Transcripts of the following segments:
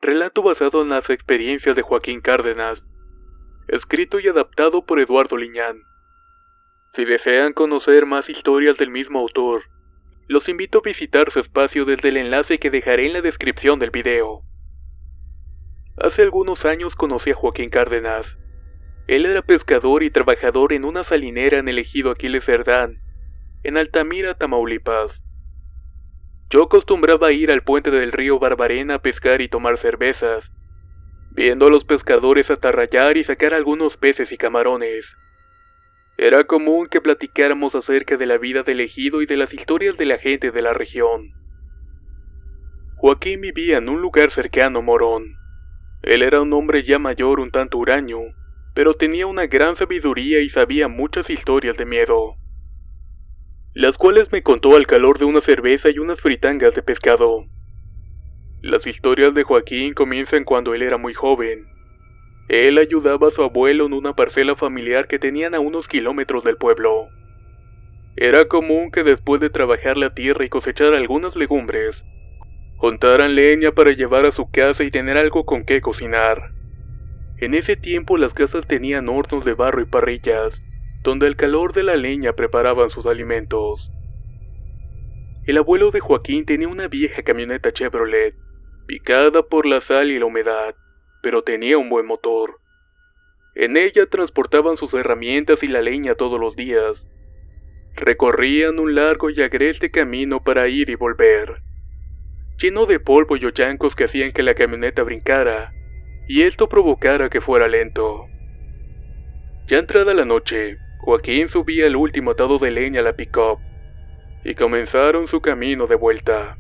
Relato basado en las experiencias de Joaquín Cárdenas, escrito y adaptado por Eduardo Liñán. Si desean conocer más historias del mismo autor, los invito a visitar su espacio desde el enlace que dejaré en la descripción del video. Hace algunos años conocí a Joaquín Cárdenas. Él era pescador y trabajador en una salinera en el ejido Aquiles Cerdán, en Altamira, Tamaulipas. Yo acostumbraba a ir al puente del río Barbarena a pescar y tomar cervezas, viendo a los pescadores atarrayar y sacar algunos peces y camarones. Era común que platicáramos acerca de la vida del ejido y de las historias de la gente de la región. Joaquín vivía en un lugar cercano a Morón. Él era un hombre ya mayor, un tanto huraño, pero tenía una gran sabiduría y sabía muchas historias de miedo, las cuales me contó al calor de una cerveza y unas fritangas de pescado. Las historias de Joaquín comienzan cuando él era muy joven. Él ayudaba a su abuelo en una parcela familiar que tenían a unos kilómetros del pueblo. Era común que después de trabajar la tierra y cosechar algunas legumbres, juntaran leña para llevar a su casa y tener algo con qué cocinar. En ese tiempo las casas tenían hornos de barro y parrillas, donde al calor de la leña preparaban sus alimentos. El abuelo de Joaquín tenía una vieja camioneta Chevrolet, picada por la sal y la humedad, pero tenía un buen motor. En ella transportaban sus herramientas y la leña todos los días. Recorrían un largo y agreste camino para ir y volver, lleno de polvo y hoyancos que hacían que la camioneta brincara, y esto provocara que fuera lento. Ya entrada la noche, Joaquín subía el último atado de leña a la pick-up, y comenzaron su camino de vuelta.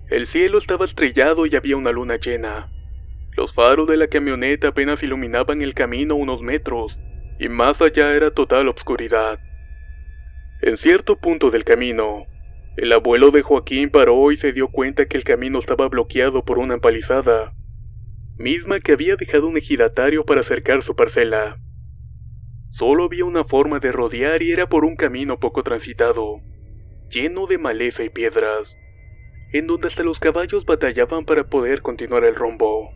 El cielo estaba estrellado y había una luna llena. Los faros de la camioneta apenas iluminaban el camino unos metros, y más allá era total obscuridad. En cierto punto del camino, el abuelo de Joaquín paró y se dio cuenta que el camino estaba bloqueado por una empalizada, misma que había dejado un ejidatario para cercar su parcela. Solo había una forma de rodear y era por un camino poco transitado, lleno de maleza y piedras, en donde hasta los caballos batallaban para poder continuar el rumbo.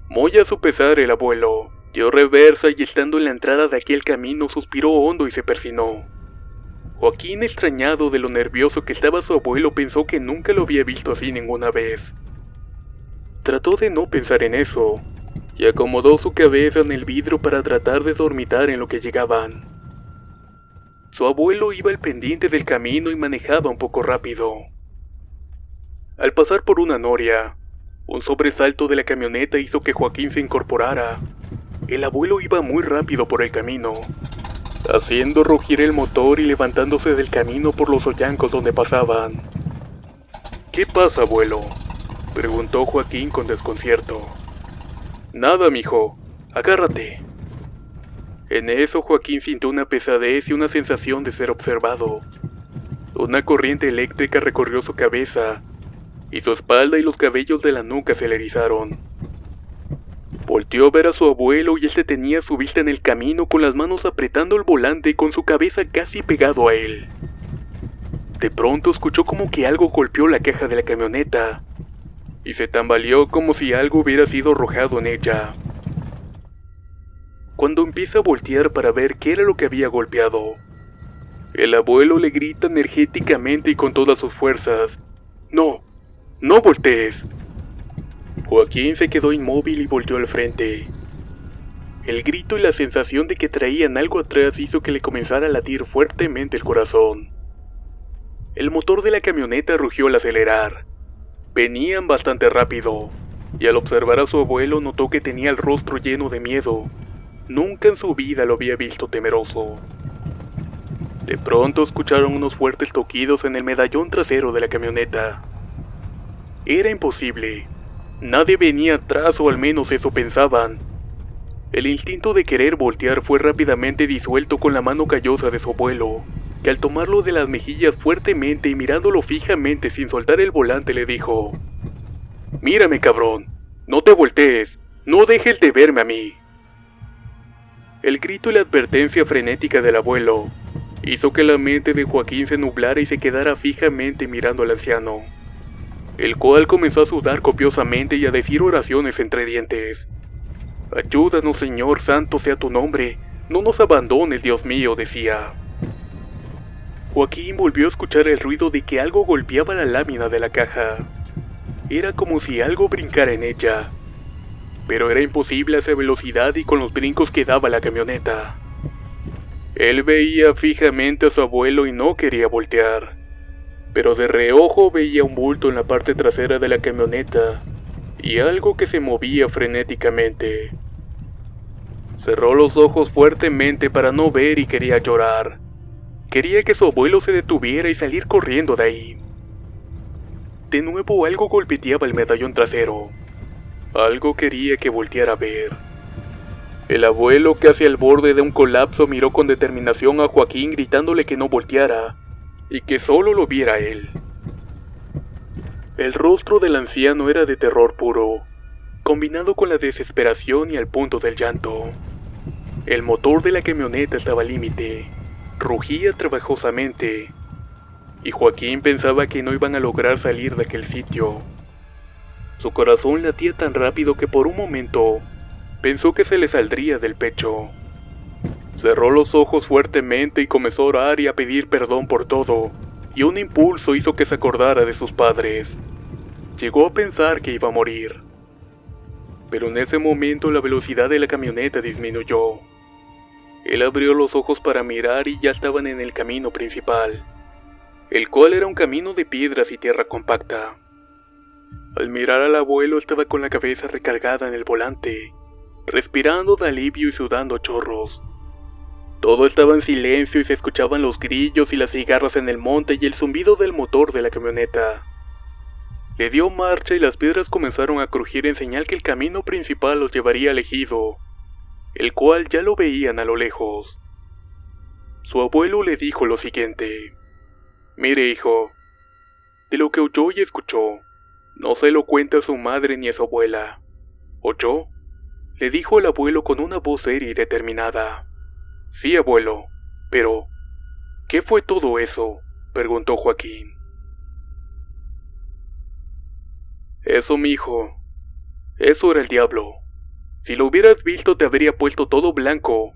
Muy a su pesar, el abuelo dio reversa y estando en la entrada de aquel camino suspiró hondo y se persinó. Joaquín, extrañado de lo nervioso que estaba su abuelo, pensó que nunca lo había visto así ninguna vez. Trató de no pensar en eso, y acomodó su cabeza en el vidrio para tratar de dormitar en lo que llegaban. Su abuelo iba al pendiente del camino y manejaba un poco rápido. Al pasar por una noria, un sobresalto de la camioneta hizo que Joaquín se incorporara. El abuelo iba muy rápido por el camino, haciendo rugir el motor y levantándose del camino por los hoyancos donde pasaban. ¿Qué pasa, abuelo?, preguntó Joaquín con desconcierto. Nada, mijo, agárrate. En eso Joaquín sintió una pesadez y una sensación de ser observado. Una corriente eléctrica recorrió su cabeza, y su espalda y los cabellos de la nuca se le erizaron. Volteó a ver a su abuelo y este tenía su vista en el camino con las manos apretando el volante y con su cabeza casi pegado a él. De pronto escuchó como que algo golpeó la caja de la camioneta, y se tambaleó como si algo hubiera sido arrojado en ella. Cuando empieza a voltear para ver qué era lo que había golpeado, el abuelo le grita energéticamente y con todas sus fuerzas: ¡No! ¡No voltees! Joaquín se quedó inmóvil y volteó al frente. El grito y la sensación de que traían algo atrás hizo que le comenzara a latir fuertemente el corazón. El motor de la camioneta rugió al acelerar. Venían bastante rápido, y al observar a su abuelo notó que tenía el rostro lleno de miedo. Nunca en su vida lo había visto temeroso. De pronto escucharon unos fuertes toquidos en el medallón trasero de la camioneta. Era imposible. Nadie venía atrás, o al menos eso pensaban. El instinto de querer voltear fue rápidamente disuelto con la mano callosa de su abuelo, que al tomarlo de las mejillas fuertemente y mirándolo fijamente sin soltar el volante le dijo: «Mírame, cabrón, no te voltees, no dejes de verme a mí». El grito y la advertencia frenética del abuelo hizo que la mente de Joaquín se nublara y se quedara fijamente mirando al anciano. el cual comenzó a sudar copiosamente y a decir oraciones entre dientes. «Ayúdanos, Señor, santo sea tu nombre, no nos abandones, Dios mío», decía. Joaquín volvió a escuchar el ruido de que algo golpeaba la lámina de la caja. Era como si algo brincara en ella, pero era imposible a esa velocidad y con los brincos que daba la camioneta. Él veía fijamente a su abuelo y no quería voltear, pero de reojo veía un bulto en la parte trasera de la camioneta y algo que se movía frenéticamente. Cerró los ojos fuertemente para no ver y quería llorar. Quería que su abuelo se detuviera y salir corriendo de ahí. De nuevo algo golpeteaba el medallón trasero. Algo quería que volteara a ver. El abuelo, casi al borde de un colapso, miró con determinación a Joaquín gritándole que no volteara y que solo lo viera él. El rostro del anciano era de terror puro, combinado con la desesperación y al punto del llanto. El motor de la camioneta estaba al límite, rugía trabajosamente, y Joaquín pensaba que no iban a lograr salir de aquel sitio. Su corazón latía tan rápido que por un momento pensó que se le saldría del pecho. Cerró los ojos fuertemente y comenzó a orar y a pedir perdón por todo, y un impulso hizo que se acordara de sus padres. Llegó a pensar que iba a morir, pero en ese momento la velocidad de la camioneta disminuyó. Él abrió los ojos para mirar y ya estaban en el camino principal, el cual era un camino de piedras y tierra compacta. Al mirar al abuelo estaba con la cabeza recargada en el volante, respirando de alivio y sudando a chorros. Todo estaba en silencio y se escuchaban los grillos y las cigarras en el monte y el zumbido del motor de la camioneta. Le dio marcha y las piedras comenzaron a crujir en señal que el camino principal los llevaría al ejido, el cual ya lo veían a lo lejos. Su abuelo le dijo lo siguiente: «Mire, hijo, de lo que oyó y escuchó, no se lo cuente a su madre ni a su abuela». «¿Oyó?», le dijo el abuelo con una voz seria y determinada. «Sí, abuelo, pero ¿qué fue todo eso?», preguntó Joaquín. «Eso, mijo, eso era el diablo. Si lo hubieras visto te habría puesto todo blanco,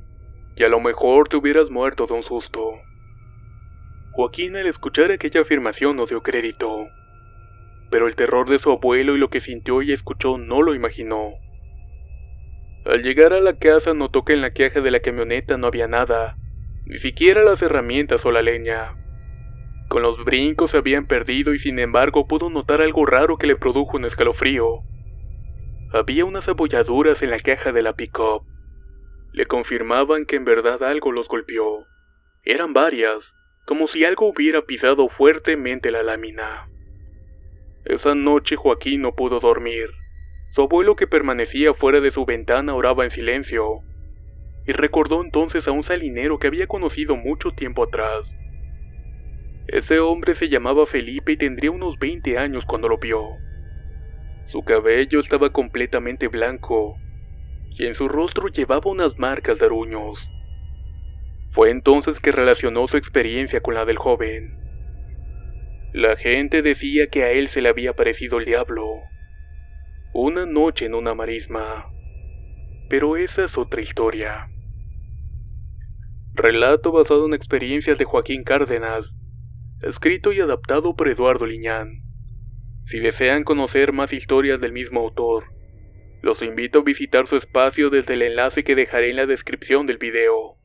y a lo mejor te hubieras muerto de un susto». Joaquín, al escuchar aquella afirmación, no dio crédito, pero el terror de su abuelo y lo que sintió y escuchó no lo imaginó. Al llegar a la casa notó que en la caja de la camioneta no había nada, ni siquiera las herramientas o la leña. Con los brincos se habían perdido y sin embargo pudo notar algo raro que le produjo un escalofrío. Había unas abolladuras en la caja de la pick-up. Le confirmaban que en verdad algo los golpeó. Eran varias, como si algo hubiera pisado fuertemente la lámina. Esa noche Joaquín no pudo dormir. Su abuelo, que permanecía fuera de su ventana, oraba en silencio, y recordó entonces a un salinero que había conocido mucho tiempo atrás. Ese hombre se llamaba Felipe y tendría unos 20 años cuando lo vio. Su cabello estaba completamente blanco, y en su rostro llevaba unas marcas de aruños. Fue entonces que relacionó su experiencia con la del joven. La gente decía que a él se le había aparecido el diablo una noche en una marisma, pero esa es otra historia. Relato basado en experiencias de Joaquín Cárdenas, escrito y adaptado por Eduardo Liñán. Si desean conocer más historias del mismo autor, los invito a visitar su espacio desde el enlace que dejaré en la descripción del video.